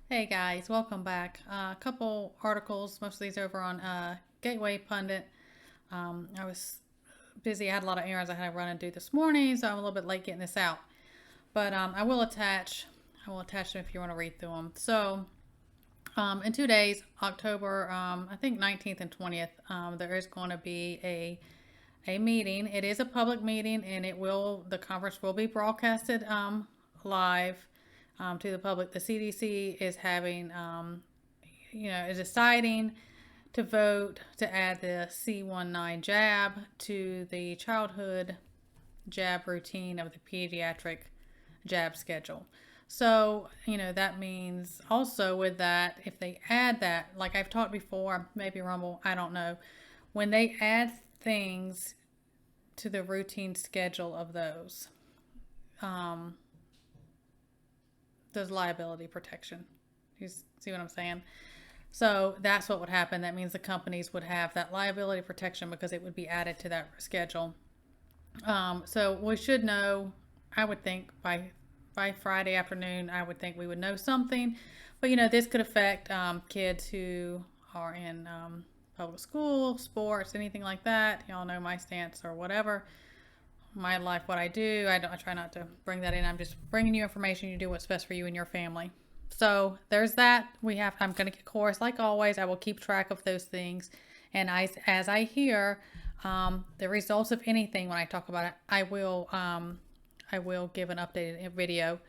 Hey guys, welcome back. A couple articles, most of these over on Gateway Pundit. I was busy, I had a lot of errands I had to run and do this morning, so I'm a little bit late getting this out. But I will attach them if you want to read through them. So, in 2 days, October, I think 19th and 20th, there is going to be a meeting. It is a public meeting, and the conference will be broadcasted live to the public. The CDC is is deciding to vote to add the C19 jab to the childhood jab routine of the pediatric jab schedule. So, that means also with that, if they add that, like I've talked before, maybe Rumble, I don't know, when they add things to the routine schedule of um, there's liability protection. You see what I'm saying? So that's what would happen. That means the companies would have that liability protection because it would be added to that schedule. So we should know, I would think, by Friday afternoon, I would think we would know something. But, this could affect kids who are in public school, sports, anything like that. Y'all know my stance or whatever. My life, what I do. I try not to bring that in. I'm just bringing you information. You do what's best for you and your family. So there's that. I'm going to get course like always. I will keep track of those things, and as I hear the results of anything when I talk about it, I will give an updated video.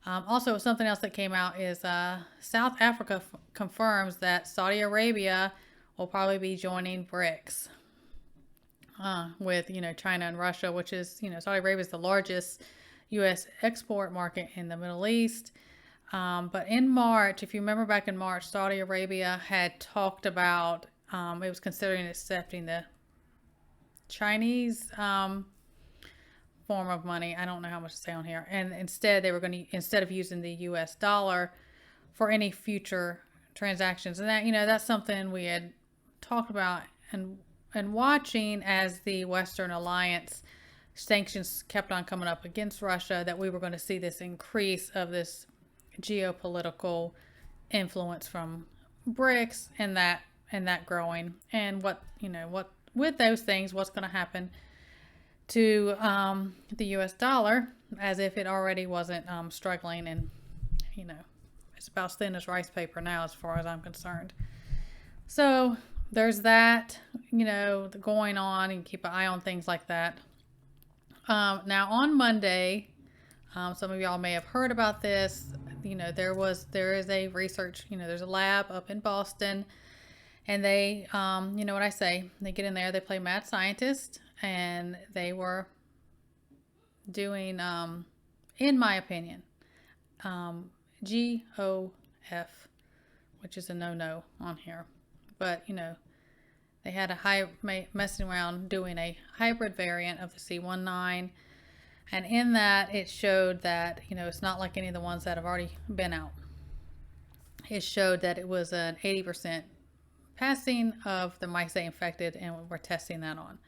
Also, something else that came out is South Africa confirms that Saudi Arabia will probably be joining BRICS with China and Russia, which is Saudi Arabia is the largest U.S. export market in the Middle East. But in March, if you remember back in March, Saudi Arabia had talked about it was considering accepting the Chinese form of money. I don't know how much to say on here. And instead, instead of using the U.S. dollar for any future transactions, and that's something we had talked about and watching as the Western alliance sanctions kept on coming up against Russia, that we were going to see this increase of this geopolitical influence from BRICS and that growing, and what with those things, what's going to happen to the U.S. dollar, as if it already wasn't struggling, and it's about as thin as rice paper now, as far as I'm concerned. So there's that, going on, and keep an eye on things like that. Now on Monday, some of y'all may have heard about this. There is a research, there's a lab up in Boston, and they, what I say, they get in there, they play mad scientist, and they were doing, in my opinion, GOF, which is a no on here. But, they had messing around doing a hybrid variant of the C19. And in that, it showed that, it's not like any of the ones that have already been out. It showed that it was an 80% passing of the mice they infected, and we're testing that on.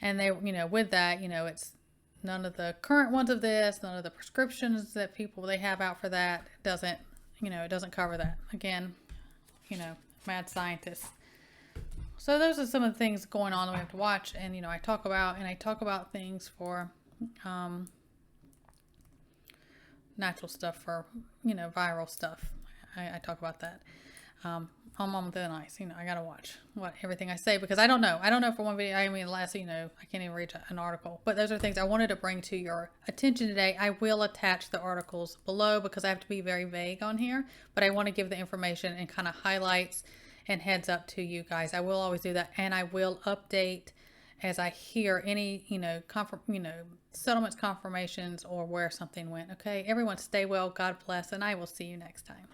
And they, with that, it's none of the current ones of this, none of the prescriptions that they have out for that it doesn't cover that. Again, mad scientists. So those are some of the things going on that we have to watch, and I talk about things for natural stuff, for viral stuff. I talk about that. I'm on thin ice. I gotta watch everything I say, because I don't know for one video. I mean, last I can't even read an article. But those are things I wanted to bring to your attention today. I will attach the articles below because I have to be very vague on here, but I want to give the information and kind of highlights and heads up to you guys. I will always do that, and I will update as I hear any settlements, confirmations, or where something went. Okay, everyone, stay well. God bless, and I will see you next time.